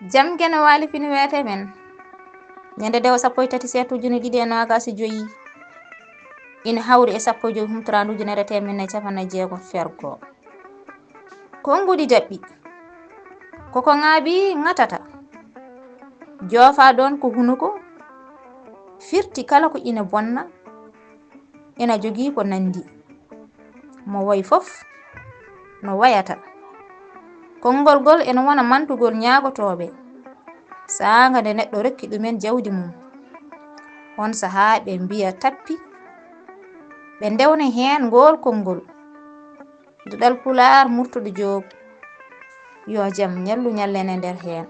jam gene waali fini weete men ñande Dewo 13 Seeɗto 2025 ina hawri e 15 Humtiraandu 1960 fergo konngudi jaɓɓi koko ŋaaɓi ŋatata joofa ɗon ko hunuko firti kala ko ina bonna ina jogii ko nandi mo wayi fof no wayata konngol gol ina wona mantugol ñaagotooɓe saanga nde neɗɗo rokki ɗumen jawdi mum on sahaa ɓe mbiya tappi ɓe ndewna heen ngol konngol Duɗal Pulaar Murtuɗo Joob yo jam ñallu ñallene nder heen